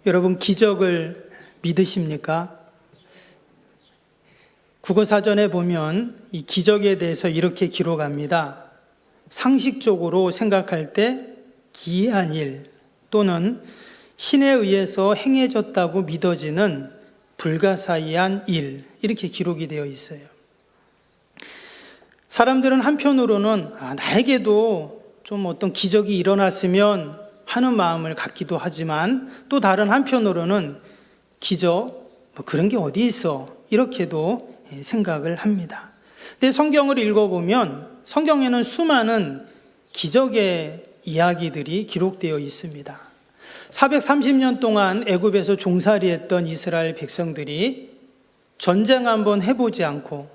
여러분, 기적을 믿으십니까? 국어사전에 보면 이 기적에 대해서 이렇게 기록합니다. 상식적으로 생각할 때 기이한 일 또는 신에 의해서 행해졌다고 믿어지는 불가사의한 일, 이렇게 기록이 되어 있어요. 사람들은 한편으로는 나에게도 좀 어떤 기적이 일어났으면 하는 마음을 갖기도 하지만, 또 다른 한편으로는 기적, 그런 게 어디 있어, 이렇게도 생각을 합니다. 근데 성경을 읽어보면 성경에는 수많은 기적의 이야기들이 기록되어 있습니다. 430년 동안 애굽에서 종살이했던 이스라엘 백성들이 전쟁 한번 해보지 않고,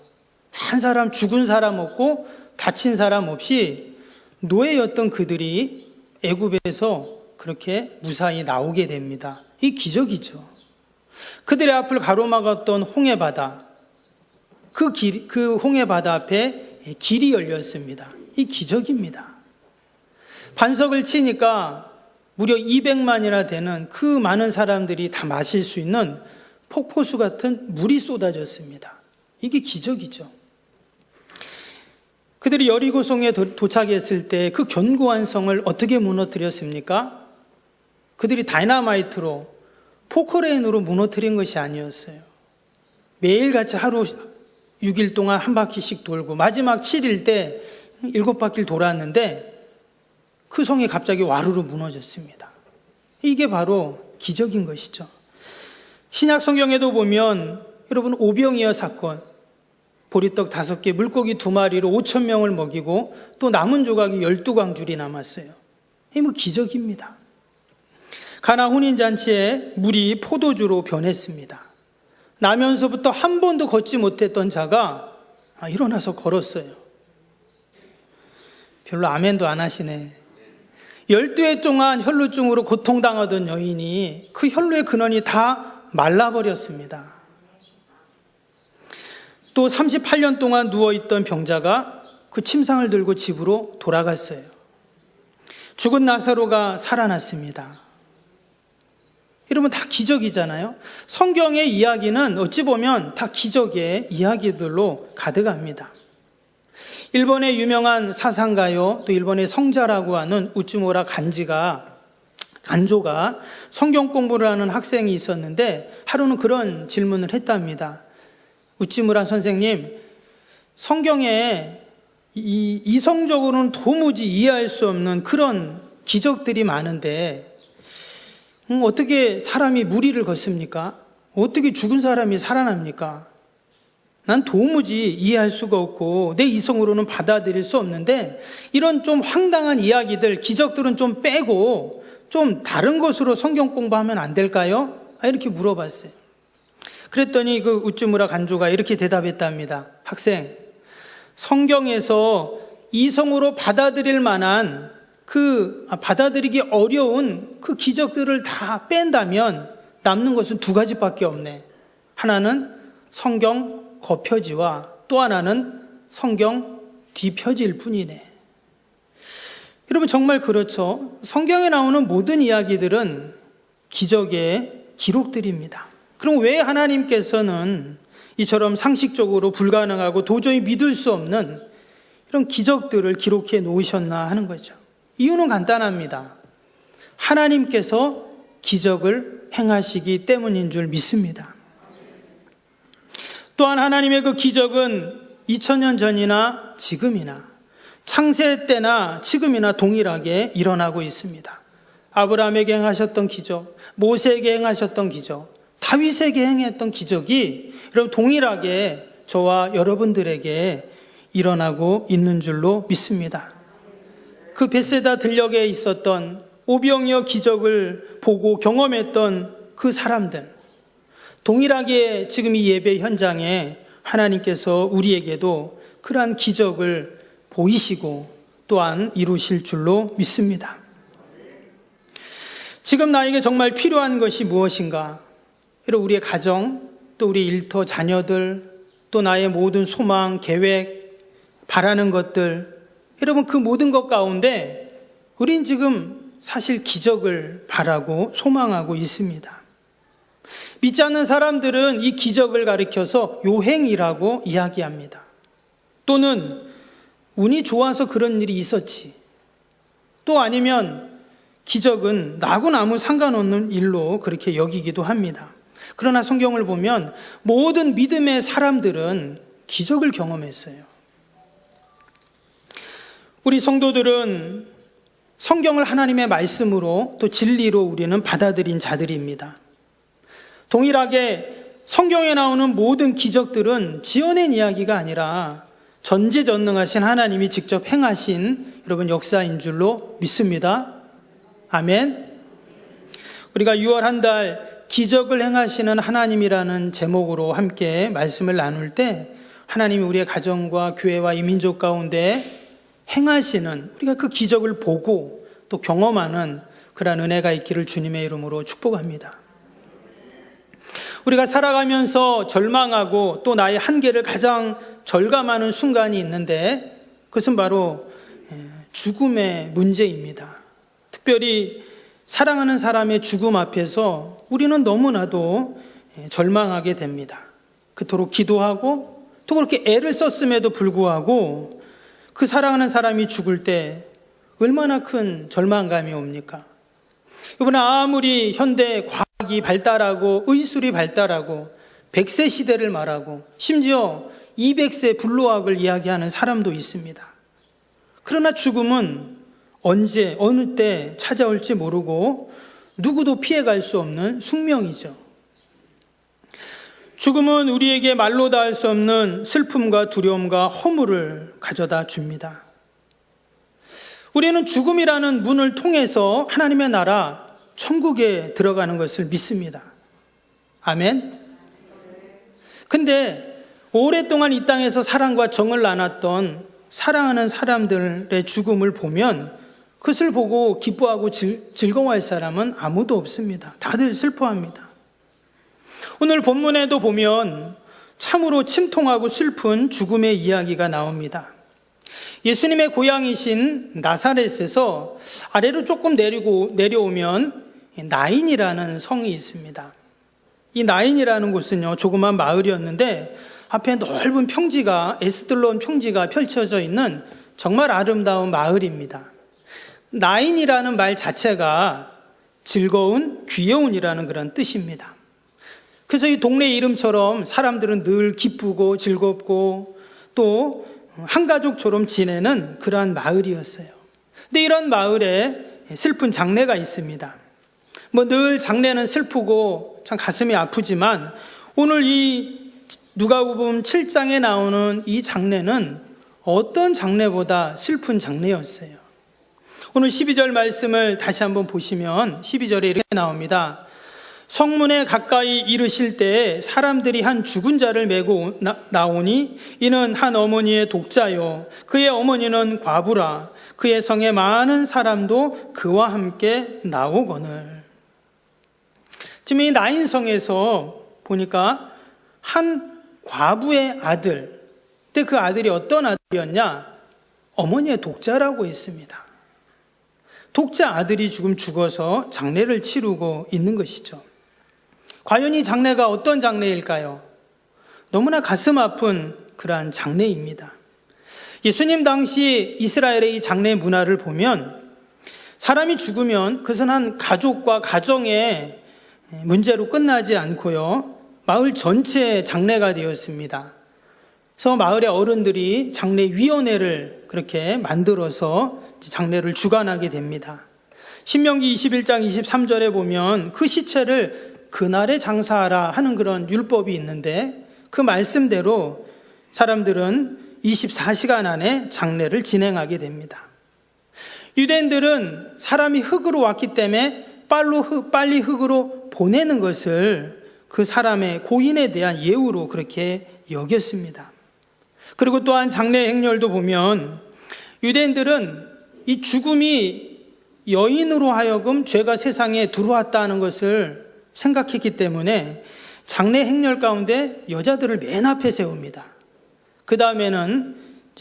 한 사람, 죽은 사람 없고 다친 사람 없이 노예였던 그들이 애굽에서 그렇게 무사히 나오게 됩니다. 이 기적이죠. 그들의 앞을 가로막았던 홍해바다, 그 홍해바다 앞에 길이 열렸습니다. 이 기적입니다. 반석을 치니까 무려 200만이나 되는 그 많은 사람들이 다 마실 수 있는 폭포수 같은 물이 쏟아졌습니다. 이게 기적이죠. 그들이 여리고성에 도착했을 때 그 견고한 성을 어떻게 무너뜨렸습니까? 그들이 다이너마이트로, 포크레인으로 무너뜨린 것이 아니었어요. 매일같이 하루 6일 동안 한 바퀴씩 돌고 마지막 7일 때 7바퀴를 돌았는데 그 성이 갑자기 와르르 무너졌습니다. 이게 바로 기적인 것이죠. 신약 성경에도 보면 여러분, 오병이어 사건, 보리떡 5개, 물고기 2마리로 5,000명을 먹이고 또 남은 조각이 12광줄이 남았어요. 이게 기적입니다. 가나 혼인잔치에 물이 포도주로 변했습니다. 나면서부터 한 번도 걷지 못했던 자가 일어나서 걸었어요. 별로 아멘도 안 하시네. 12해 동안 혈루증으로 고통당하던 여인이 그 혈루의 근원이 다 말라버렸습니다. 또 38년 동안 누워있던 병자가 그 침상을 들고 집으로 돌아갔어요. 죽은 나사로가 살아났습니다. 여러분, 다 기적이잖아요. 성경의 이야기는 어찌 보면 다 기적의 이야기들로 가득합니다. 일본의 유명한 사상가요, 또 일본의 성자라고 하는 우츠무라 간조가 성경 공부를 하는 학생이 있었는데 하루는 그런 질문을 했답니다. 우츠무라 선생님, 성경에 이성적으로는 도무지 이해할 수 없는 그런 기적들이 많은데 어떻게 사람이 무리를 걷습니까? 어떻게 죽은 사람이 살아납니까? 난 도무지 이해할 수가 없고 내 이성으로는 받아들일 수 없는데 이런 좀 황당한 이야기들, 기적들은 좀 빼고 좀 다른 것으로 성경 공부하면 안 될까요? 이렇게 물어봤어요. 그랬더니 그 우츠무라 간조가 이렇게 대답했답니다. 학생, 성경에서 이성으로 받아들일 만한 받아들이기 어려운 그 기적들을 다 뺀다면 남는 것은 2가지밖에 없네. 하나는 성경 겉표지와 또 하나는 성경 뒷표지일 뿐이네. 여러분, 정말 그렇죠. 성경에 나오는 모든 이야기들은 기적의 기록들입니다. 그럼 왜 하나님께서는 이처럼 상식적으로 불가능하고 도저히 믿을 수 없는 이런 기적들을 기록해 놓으셨나 하는 거죠. 이유는 간단합니다. 하나님께서 기적을 행하시기 때문인 줄 믿습니다. 또한 하나님의 그 기적은 2000년 전이나 지금이나 창세 때나 지금이나 동일하게 일어나고 있습니다. 아브라함에게 행하셨던 기적, 모세에게 행하셨던 기적, 다윗에게 행했던 기적이 여러분 동일하게 저와 여러분들에게 일어나고 있는 줄로 믿습니다. 그 벳세다 들녘에 있었던 오병이어 기적을 보고 경험했던 그 사람들, 동일하게 지금 이 예배 현장에 하나님께서 우리에게도 그러한 기적을 보이시고 또한 이루실 줄로 믿습니다. 지금 나에게 정말 필요한 것이 무엇인가? 여러분, 우리의 가정, 또 우리 일터 자녀들, 또 나의 모든 소망, 계획, 바라는 것들, 여러분, 그 모든 것 가운데 우린 지금 사실 기적을 바라고 소망하고 있습니다. 믿지 않는 사람들은 이 기적을 가리켜서 요행이라고 이야기합니다. 또는 운이 좋아서 그런 일이 있었지. 또 아니면 기적은 나하고는 아무 상관없는 일로 그렇게 여기기도 합니다. 그러나 성경을 보면 모든 믿음의 사람들은 기적을 경험했어요. 우리 성도들은 성경을 하나님의 말씀으로 또 진리로 우리는 받아들인 자들입니다. 동일하게 성경에 나오는 모든 기적들은 지어낸 이야기가 아니라 전지전능하신 하나님이 직접 행하신 여러분 역사인 줄로 믿습니다. 아멘. 우리가 6월 한 달 기적을 행하시는 하나님이라는 제목으로 함께 말씀을 나눌 때 하나님이 우리의 가정과 교회와 이 민족 가운데 행하시는 우리가 그 기적을 보고 또 경험하는 그러한 은혜가 있기를 주님의 이름으로 축복합니다. 우리가 살아가면서 절망하고 또 나의 한계를 가장 절감하는 순간이 있는데 그것은 바로 죽음의 문제입니다. 특별히 사랑하는 사람의 죽음 앞에서 우리는 너무나도 절망하게 됩니다. 그토록 기도하고 또 그렇게 애를 썼음에도 불구하고 그 사랑하는 사람이 죽을 때 얼마나 큰 절망감이 옵니까? 이번에 아무리 현대 과학이 발달하고 의술이 발달하고 100세 시대를 말하고 심지어 200세 불로학을 이야기하는 사람도 있습니다. 그러나 죽음은 언제 어느 때 찾아올지 모르고 누구도 피해갈 수 없는 숙명이죠. 죽음은 우리에게 말로 다 할 수 없는 슬픔과 두려움과 허물을 가져다 줍니다. 우리는 죽음이라는 문을 통해서 하나님의 나라 천국에 들어가는 것을 믿습니다. 아멘. 근데 오랫동안 이 땅에서 사랑과 정을 나눴던 사랑하는 사람들의 죽음을 보면 그것을 보고 기뻐하고 즐거워할 사람은 아무도 없습니다. 다들 슬퍼합니다. 오늘 본문에도 보면 참으로 침통하고 슬픈 죽음의 이야기가 나옵니다. 예수님의 고향이신 나사렛에서 아래로 조금 내려오면 나인이라는 성이 있습니다. 이 나인이라는 곳은요, 조그만 마을이었는데 앞에 넓은 평지가, 에스들론 평지가 펼쳐져 있는 정말 아름다운 마을입니다. 나인이라는 말 자체가 즐거운, 귀여운이라는 그런 뜻입니다. 그래서 이 동네 이름처럼 사람들은 늘 기쁘고 즐겁고 또 한가족처럼 지내는 그러한 마을이었어요. 근데 이런 마을에 슬픈 장례가 있습니다. 늘 장례는 슬프고 참 가슴이 아프지만 오늘 이 누가복음 7장에 나오는 이 장례는 어떤 장례보다 슬픈 장례였어요. 오늘 12절 말씀을 다시 한번 보시면 12절에 이렇게 나옵니다. 성문에 가까이 이르실 때 사람들이 한 죽은 자를 메고 나오니 이는 한 어머니의 독자요 그의 어머니는 과부라 그의 성에 많은 사람도 그와 함께 나오거늘. 지금 이 나인성에서 보니까 한 과부의 아들, 근데 그 아들이 어떤 아들이었냐? 어머니의 독자라고 있습니다. 독자 아들이 지금 죽어서 장례를 치르고 있는 것이죠. 과연 이 장례가 어떤 장례일까요? 너무나 가슴 아픈 그러한 장례입니다. 예수님 당시 이스라엘의 이 장례 문화를 보면 사람이 죽으면 그것은 한 가족과 가정의 문제로 끝나지 않고요, 마을 전체의 장례가 되었습니다. 그래서 마을의 어른들이 장례위원회를 그렇게 만들어서 장례를 주관하게 됩니다. 신명기 21장 23절에 보면 그 시체를 그날에 장사하라 하는 그런 율법이 있는데 그 말씀대로 사람들은 24시간 안에 장례를 진행하게 됩니다. 유대인들은 사람이 흙으로 왔기 때문에 빨리 흙으로 보내는 것을 그 사람의 고인에 대한 예우로 그렇게 여겼습니다. 그리고 또한 장례 행렬도 보면 유대인들은 이 죽음이 여인으로 하여금 죄가 세상에 들어왔다는 것을 생각했기 때문에 장례 행렬 가운데 여자들을 맨 앞에 세웁니다. 그 다음에는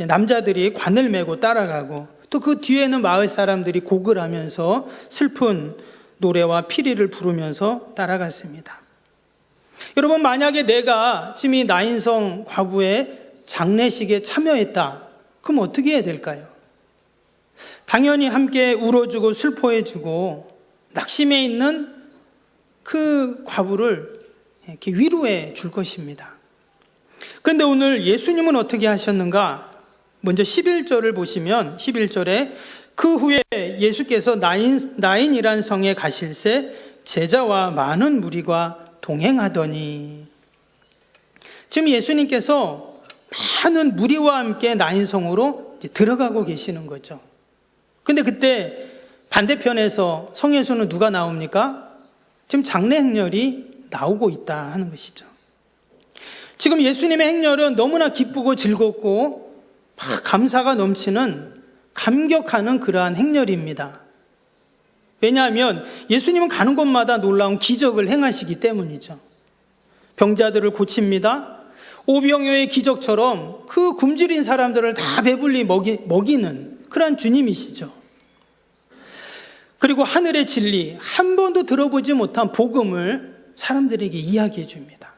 남자들이 관을 메고 따라가고 또 그 뒤에는 마을 사람들이 곡을 하면서 슬픈 노래와 피리를 부르면서 따라갔습니다. 여러분, 만약에 내가 지금 이 나인성 과부의 장례식에 참여했다, 그럼 어떻게 해야 될까요? 당연히 함께 울어주고 슬퍼해주고 낙심해 있는 그 과부를 이렇게 위로해 줄 것입니다. 그런데 오늘 예수님은 어떻게 하셨는가? 먼저 11절을 보시면 11절에 그 후에 예수께서 나인이란 성에 가실새 제자와 많은 무리가 동행하더니, 지금 예수님께서 많은 무리와 함께 나인성으로 들어가고 계시는 거죠. 근데 그때 반대편에서 성에서는 누가 나옵니까? 지금 장례 행렬이 나오고 있다 하는 것이죠. 지금 예수님의 행렬은 너무나 기쁘고 즐겁고 막 감사가 넘치는, 감격하는 그러한 행렬입니다. 왜냐하면 예수님은 가는 곳마다 놀라운 기적을 행하시기 때문이죠. 병자들을 고칩니다. 오병이어의 기적처럼 그 굶주린 사람들을 다 배불리 먹이는 그러한 주님이시죠. 그리고 하늘의 진리, 한 번도 들어보지 못한 복음을 사람들에게 이야기해 줍니다.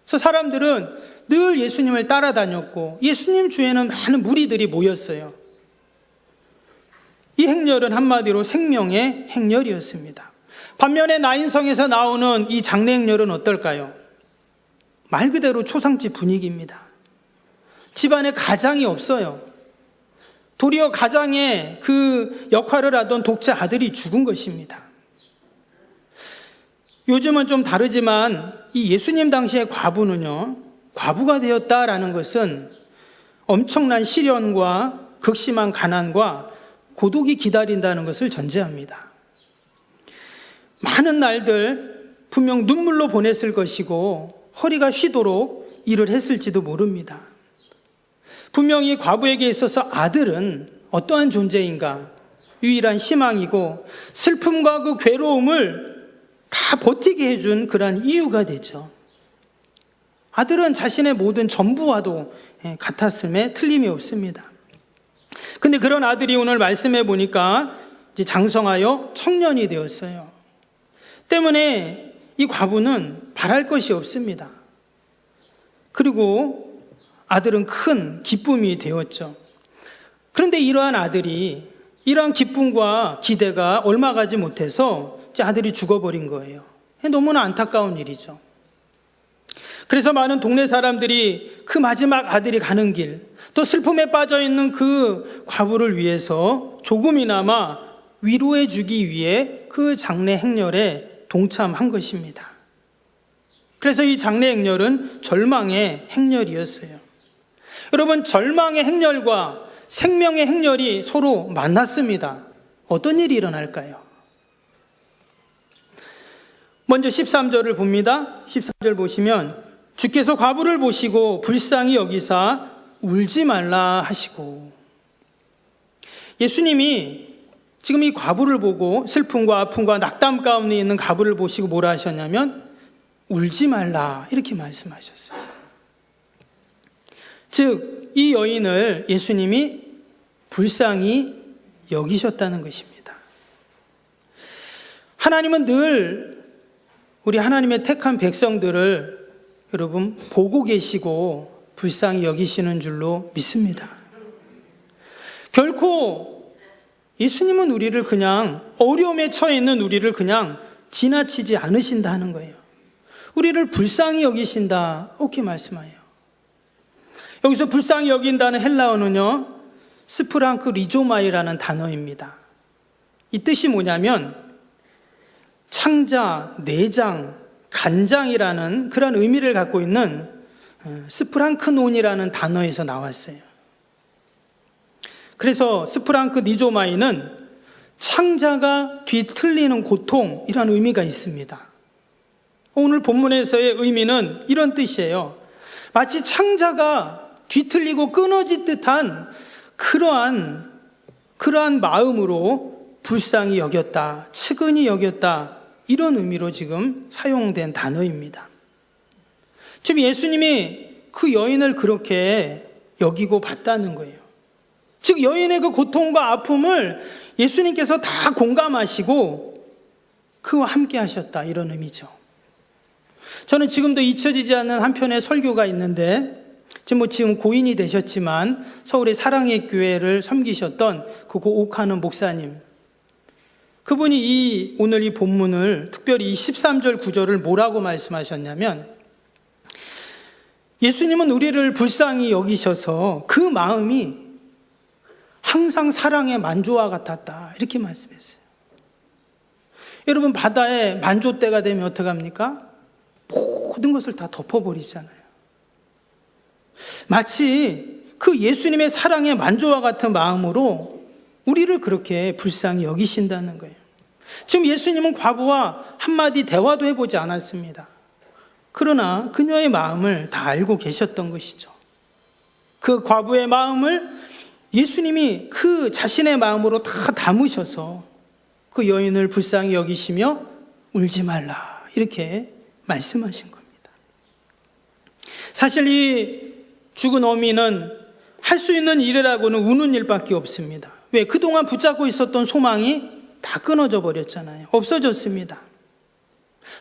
그래서 사람들은 늘 예수님을 따라다녔고 예수님 주에는 많은 무리들이 모였어요. 이 행렬은 한마디로 생명의 행렬이었습니다. 반면에 나인성에서 나오는 이 장례 행렬은 어떨까요? 말 그대로 초상집 분위기입니다. 집안에 가장이 없어요. 도리어 가장의 그 역할을 하던 독자 아들이 죽은 것입니다. 요즘은 좀 다르지만 이 예수님 당시의 과부는요, 과부가 되었다라는 것은 엄청난 시련과 극심한 가난과 고독이 기다린다는 것을 전제합니다. 많은 날들 분명 눈물로 보냈을 것이고 허리가 휘도록 일을 했을지도 모릅니다. 분명히 과부에게 있어서 아들은 어떠한 존재인가? 유일한 희망이고 슬픔과 그 괴로움을 다 버티게 해준 그러한 이유가 되죠. 아들은 자신의 모든 전부와도 같았음에 틀림이 없습니다. 근데 그런 아들이 오늘 말씀해 보니까 이제 장성하여 청년이 되었어요. 때문에 이 과부는 바랄 것이 없습니다. 그리고 아들은 큰 기쁨이 되었죠. 그런데 이러한 아들이, 이러한 기쁨과 기대가 얼마 가지 못해서 이제 아들이 죽어버린 거예요. 너무나 안타까운 일이죠. 그래서 많은 동네 사람들이 그 마지막 아들이 가는 길, 또 슬픔에 빠져있는 그 과부를 위해서 조금이나마 위로해 주기 위해 그 장례 행렬에 동참한 것입니다. 그래서 이 장례 행렬은 절망의 행렬이었어요. 여러분, 절망의 행렬과 생명의 행렬이 서로 만났습니다. 어떤 일이 일어날까요? 먼저 13절을 봅니다. 13절 보시면 주께서 과부를 보시고 불쌍히 여기사 울지 말라 하시고, 예수님이 지금 이 과부를 보고 슬픔과 아픔과 낙담 가운데 있는 과부를 보시고 뭐라 하셨냐면 울지 말라 이렇게 말씀하셨어요. 즉 이 여인을 예수님이 불쌍히 여기셨다는 것입니다. 하나님은 늘 우리 하나님의 택한 백성들을 여러분 보고 계시고 불쌍히 여기시는 줄로 믿습니다. 결코 예수님은 우리를 그냥, 어려움에 처해 있는 우리를 그냥 지나치지 않으신다는 거예요. 우리를 불쌍히 여기신다 이렇게 말씀해요. 여기서 불쌍히 여긴다는 헬라어는요, 스프랑크 리조마이라는 단어입니다. 이 뜻이 뭐냐면 창자, 내장, 간장이라는 그런 의미를 갖고 있는 스프랑크논이라는 단어에서 나왔어요. 그래서 스프랑크 니조마이는 창자가 뒤틀리는 고통이라는 의미가 있습니다. 오늘 본문에서의 의미는 이런 뜻이에요. 마치 창자가 뒤틀리고 끊어질 듯한 그러한 마음으로 불쌍히 여겼다, 측은히 여겼다, 이런 의미로 지금 사용된 단어입니다. 지금 예수님이 그 여인을 그렇게 여기고 봤다는 거예요. 즉 여인의 그 고통과 아픔을 예수님께서 다 공감하시고 그와 함께 하셨다, 이런 의미죠. 저는 지금도 잊혀지지 않는 한 편의 설교가 있는데, 지금 고인이 되셨지만 서울의 사랑의 교회를 섬기셨던 그 옥하는 목사님, 그분이 오늘 이 본문을, 특별히 이 13절 9절을 뭐라고 말씀하셨냐면, 예수님은 우리를 불쌍히 여기셔서 그 마음이 항상 사랑의 만조와 같았다, 이렇게 말씀했어요. 여러분, 바다에 만조 때가 되면 어떡합니까? 모든 것을 다 덮어버리잖아요. 마치 그 예수님의 사랑의 만조와 같은 마음으로 우리를 그렇게 불쌍히 여기신다는 거예요. 지금 예수님은 과부와 한마디 대화도 해보지 않았습니다. 그러나 그녀의 마음을 다 알고 계셨던 것이죠. 그 과부의 마음을 예수님이 그 자신의 마음으로 다 담으셔서 그 여인을 불쌍히 여기시며 울지 말라, 이렇게 말씀하신 겁니다. 사실 이 죽은 어미는 할 수 있는 일이라고는 우는 일밖에 없습니다. 왜? 그동안 붙잡고 있었던 소망이 다 끊어져 버렸잖아요. 없어졌습니다.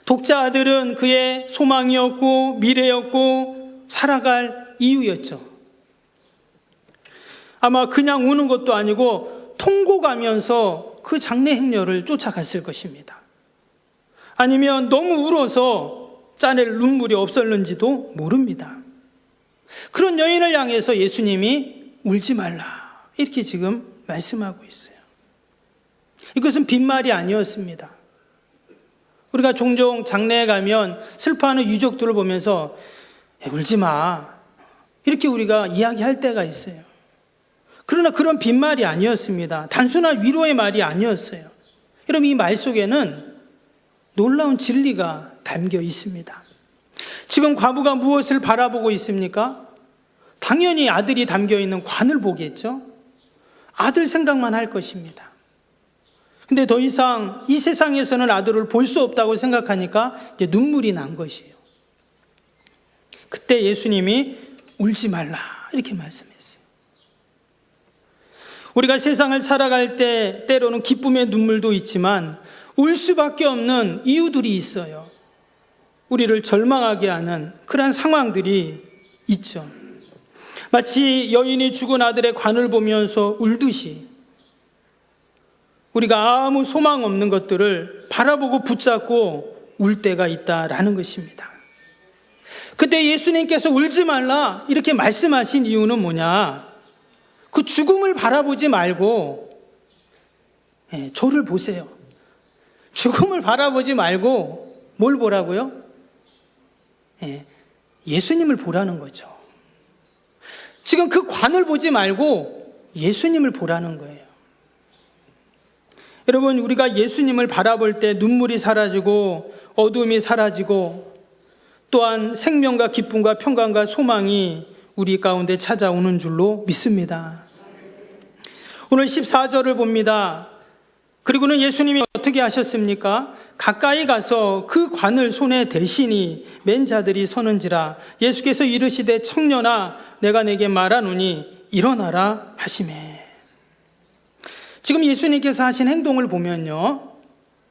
독자 아들은 그의 소망이었고 미래였고 살아갈 이유였죠. 아마 그냥 우는 것도 아니고 통곡하면서 그 장례 행렬을 쫓아갔을 것입니다. 아니면 너무 울어서 짜낼 눈물이 없었는지도 모릅니다. 그런 여인을 향해서 예수님이 울지 말라, 이렇게 지금 말씀하고 있어요. 이것은 빈말이 아니었습니다. 우리가 종종 장례에 가면 슬퍼하는 유족들을 보면서 울지 마, 이렇게 우리가 이야기할 때가 있어요. 그러나 그런 빈말이 아니었습니다. 단순한 위로의 말이 아니었어요. 여러분, 이 말 속에는 놀라운 진리가 담겨 있습니다. 지금 과부가 무엇을 바라보고 있습니까? 당연히 아들이 담겨 있는 관을 보겠죠. 아들 생각만 할 것입니다. 근데 더 이상 이 세상에서는 아들을 볼 수 없다고 생각하니까 이제 눈물이 난 것이에요. 그때 예수님이 울지 말라, 이렇게 말씀했어요. 우리가 세상을 살아갈 때 때로는 기쁨의 눈물도 있지만 울 수밖에 없는 이유들이 있어요. 우리를 절망하게 하는 그러한 상황들이 있죠. 마치 여인이 죽은 아들의 관을 보면서 울듯이 우리가 아무 소망 없는 것들을 바라보고 붙잡고 울 때가 있다라는 것입니다. 그때 예수님께서 울지 말라, 이렇게 말씀하신 이유는 뭐냐? 그 죽음을 바라보지 말고 저를 보세요. 죽음을 바라보지 말고 뭘 보라고요? 예수님을 보라는 거죠. 지금 그 관을 보지 말고 예수님을 보라는 거예요. 여러분, 우리가 예수님을 바라볼 때 눈물이 사라지고 어둠이 사라지고 또한 생명과 기쁨과 평강과 소망이 우리 가운데 찾아오는 줄로 믿습니다. 오늘 14절을 봅니다. 그리고는 예수님이 어떻게 하셨습니까? 가까이 가서 그 관을 손에 대시니 맨 자들이 서는지라. 예수께서 이르시되 청년아, 내가 내게 말하노니 일어나라 하시매. 지금 예수님께서 하신 행동을 보면요,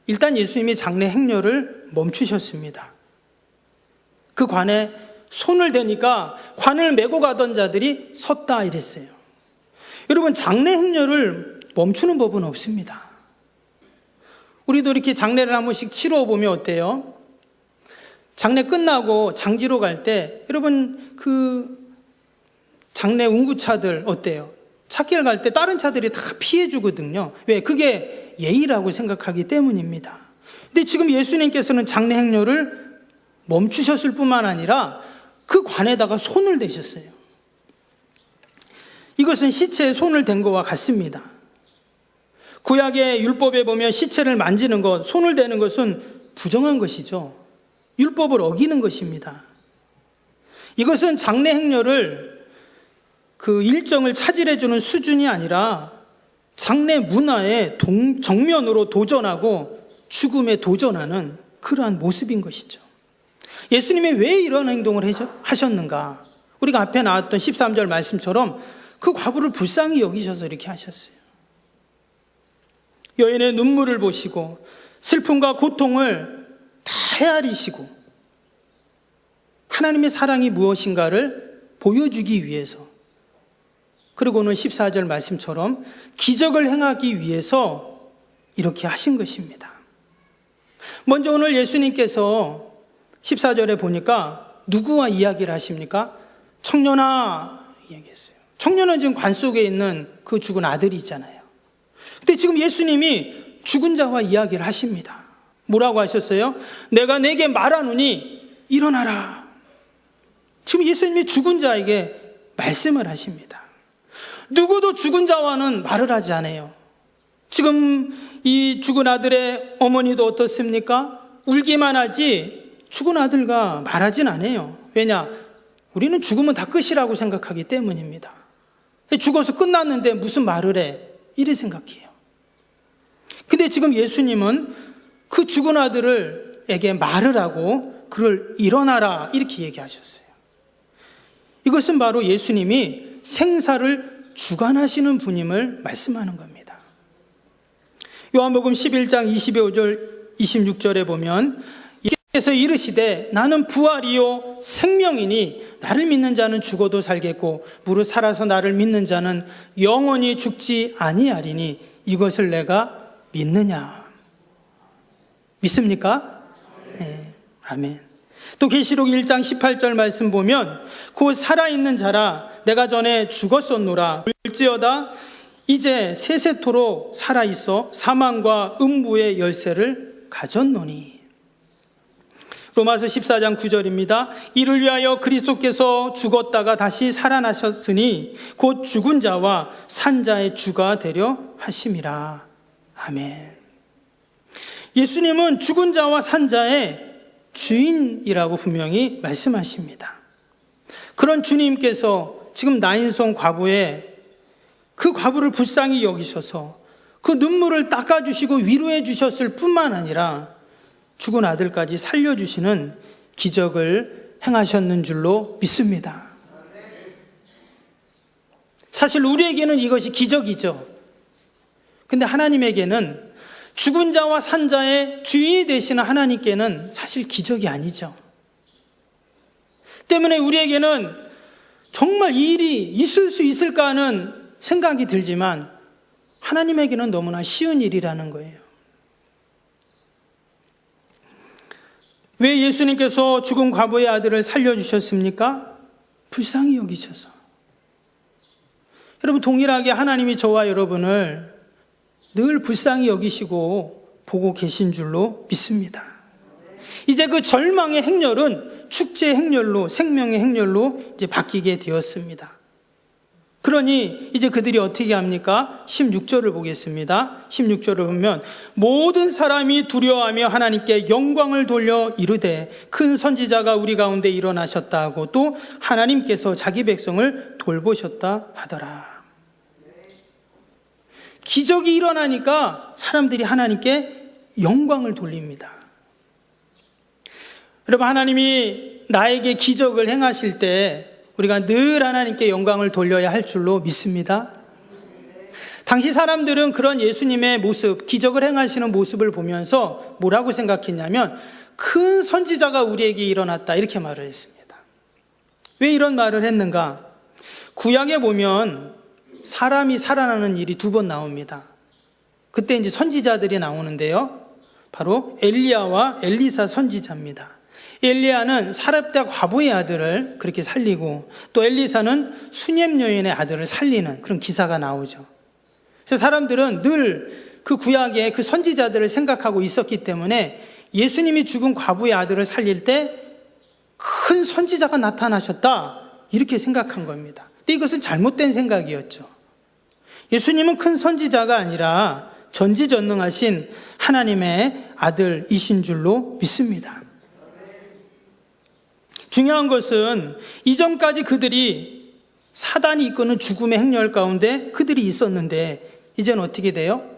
일단 예수님이 장례 행렬을 멈추셨습니다. 그 관에 손을 대니까 관을 메고 가던 자들이 섰다, 이랬어요. 여러분, 장례 행렬을 멈추는 법은 없습니다. 우리도 이렇게 장례를 한 번씩 치러 보면 어때요? 장례 끝나고 장지로 갈 때 여러분, 그 장례 운구차들 어때요? 찾길 갈 때 다른 차들이 다 피해 주거든요. 왜? 그게 예의라고 생각하기 때문입니다. 근데 지금 예수님께서는 장례 행렬을 멈추셨을 뿐만 아니라 그 관에다가 손을 대셨어요. 이것은 시체에 손을 댄 것과 같습니다. 구약의 율법에 보면 시체를 만지는 것, 손을 대는 것은 부정한 것이죠. 율법을 어기는 것입니다. 이것은 장례 행렬을 그 일정을 차질해주는 수준이 아니라 장례 문화의 정면으로 도전하고 죽음에 도전하는 그러한 모습인 것이죠. 예수님이 왜 이런 행동을 하셨는가? 우리가 앞에 나왔던 13절 말씀처럼 그 과부를 불쌍히 여기셔서 이렇게 하셨어요. 여인의 눈물을 보시고 슬픔과 고통을 다 헤아리시고 하나님의 사랑이 무엇인가를 보여주기 위해서, 그리고 오늘 14절 말씀처럼 기적을 행하기 위해서 이렇게 하신 것입니다. 먼저 오늘 예수님께서 14절에 보니까 누구와 이야기를 하십니까? 청년아 이야기했어요. 청년은 지금 관 속에 있는 그 죽은 아들이 있잖아요. 근데 지금 예수님이 죽은 자와 이야기를 하십니다. 뭐라고 하셨어요? 내가 내게 말하노니 일어나라. 지금 예수님이 죽은 자에게 말씀을 하십니다. 누구도 죽은 자와는 말을 하지 않아요. 지금 이 죽은 아들의 어머니도 어떻습니까? 울기만 하지 죽은 아들과 말하진 않아요. 왜냐? 우리는 죽으면 다 끝이라고 생각하기 때문입니다. 죽어서 끝났는데 무슨 말을 해? 이래 생각해요. 근데 지금 예수님은 그 죽은 아들에게 말을 하고 그를 일어나라 이렇게 얘기하셨어요. 이것은 바로 예수님이 생사를 주관하시는 분임을 말씀하는 겁니다. 요한복음 11장 25절 26절에 보면 예수께서 이르시되 나는 부활이요 생명이니 나를 믿는 자는 죽어도 살겠고 무릇 살아서 나를 믿는 자는 영원히 죽지 아니하리니 이것을 내가 믿느냐. 믿습니까? 네. 아멘. 또 계시록 1장 18절 말씀 보면 곧 살아있는 자라 내가 전에 죽었었노라 울지어다 이제 세세토록 살아있어 사망과 음부의 열쇠를 가졌노니. 로마서 14장 9절입니다. 이를 위하여 그리스도께서 죽었다가 다시 살아나셨으니 곧 죽은 자와 산 자의 주가 되려 하심이라. 아멘. 예수님은 죽은 자와 산 자의 주인이라고 분명히 말씀하십니다. 그런 주님께서 지금 나인성 과부의 그 과부를 불쌍히 여기셔서 그 눈물을 닦아주시고 위로해 주셨을 뿐만 아니라 죽은 아들까지 살려주시는 기적을 행하셨는 줄로 믿습니다. 사실 우리에게는 이것이 기적이죠. 근데 하나님에게는 죽은 자와 산 자의 주인이 되시는 하나님께는 사실 기적이 아니죠. 때문에 우리에게는 정말 이 일이 있을 수 있을까 하는 생각이 들지만 하나님에게는 너무나 쉬운 일이라는 거예요. 왜 예수님께서 죽은 과부의 아들을 살려주셨습니까? 불쌍히 여기셔서. 여러분, 동일하게 하나님이 저와 여러분을 늘 불쌍히 여기시고 보고 계신 줄로 믿습니다. 이제 그 절망의 행렬은 축제의 행렬로, 생명의 행렬로 이제 바뀌게 되었습니다. 그러니 이제 그들이 어떻게 합니까? 16절을 보겠습니다. 16절을 보면 모든 사람이 두려워하며 하나님께 영광을 돌려 이르되 큰 선지자가 우리 가운데 일어나셨다 하고 또 하나님께서 자기 백성을 돌보셨다 하더라. 기적이 일어나니까 사람들이 하나님께 영광을 돌립니다. 여러분, 하나님이 나에게 기적을 행하실 때 우리가 늘 하나님께 영광을 돌려야 할 줄로 믿습니다. 당시 사람들은 그런 예수님의 모습, 기적을 행하시는 모습을 보면서 뭐라고 생각했냐면 큰 선지자가 우리에게 일어났다 이렇게 말을 했습니다. 왜 이런 말을 했는가? 구약에 보면 사람이 살아나는 일이 2번 나옵니다. 그때 이제 선지자들이 나오는데요. 바로 엘리야와 엘리사 선지자입니다. 엘리야는 사렙다 과부의 아들을 그렇게 살리고 또 엘리사는 수똉 여인의 아들을 살리는 그런 기사가 나오죠. 그래서 사람들은 늘 그 구약의 그 선지자들을 생각하고 있었기 때문에 예수님이 죽은 과부의 아들을 살릴 때 큰 선지자가 나타나셨다 이렇게 생각한 겁니다. 근데 이것은 잘못된 생각이었죠. 예수님은 큰 선지자가 아니라 전지전능하신 하나님의 아들이신 줄로 믿습니다. 중요한 것은 이전까지 그들이 사단이 이끄는 죽음의 행렬 가운데 그들이 있었는데 이제는 어떻게 돼요?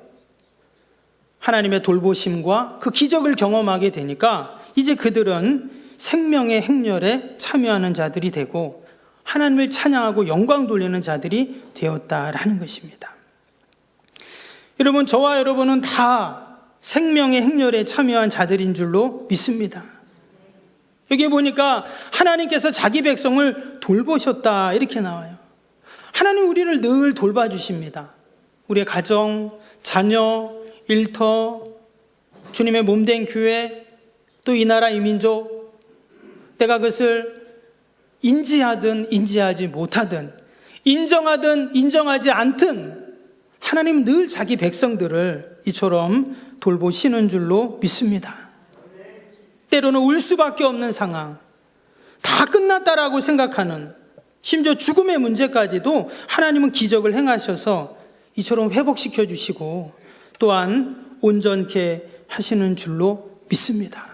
하나님의 돌보심과 그 기적을 경험하게 되니까 이제 그들은 생명의 행렬에 참여하는 자들이 되고 하나님을 찬양하고 영광 돌리는 자들이 되었다라는 것입니다. 여러분, 저와 여러분은 다 생명의 행렬에 참여한 자들인 줄로 믿습니다. 여기 보니까 하나님께서 자기 백성을 돌보셨다 이렇게 나와요. 하나님 우리를 늘 돌봐주십니다. 우리의 가정, 자녀, 일터, 주님의 몸된 교회, 또 이 나라 이 민족, 내가 그것을 인지하든 인지하지 못하든 인정하든 인정하지 않든 하나님 늘 자기 백성들을 이처럼 돌보시는 줄로 믿습니다. 때로는 울 수밖에 없는 상황, 다 끝났다라고 생각하는, 심지어 죽음의 문제까지도 하나님은 기적을 행하셔서 이처럼 회복시켜 주시고 또한 온전케 하시는 줄로 믿습니다.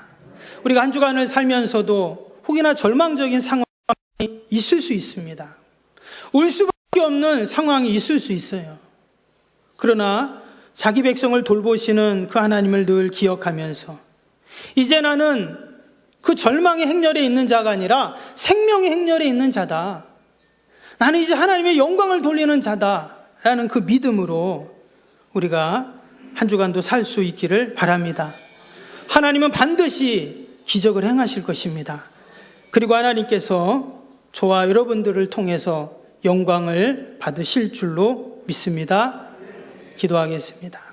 우리가 한 주간을 살면서도 혹이나 절망적인 상황이 있을 수 있습니다. 울 수밖에 없는 상황이 있을 수 있어요. 그러나 자기 백성을 돌보시는 그 하나님을 늘 기억하면서 이제 나는 그 절망의 행렬에 있는 자가 아니라 생명의 행렬에 있는 자다. 나는 이제 하나님의 영광을 돌리는 자다라는 그 믿음으로 우리가 한 주간도 살 수 있기를 바랍니다. 하나님은 반드시 기적을 행하실 것입니다. 그리고 하나님께서 저와 여러분들을 통해서 영광을 받으실 줄로 믿습니다. 기도하겠습니다.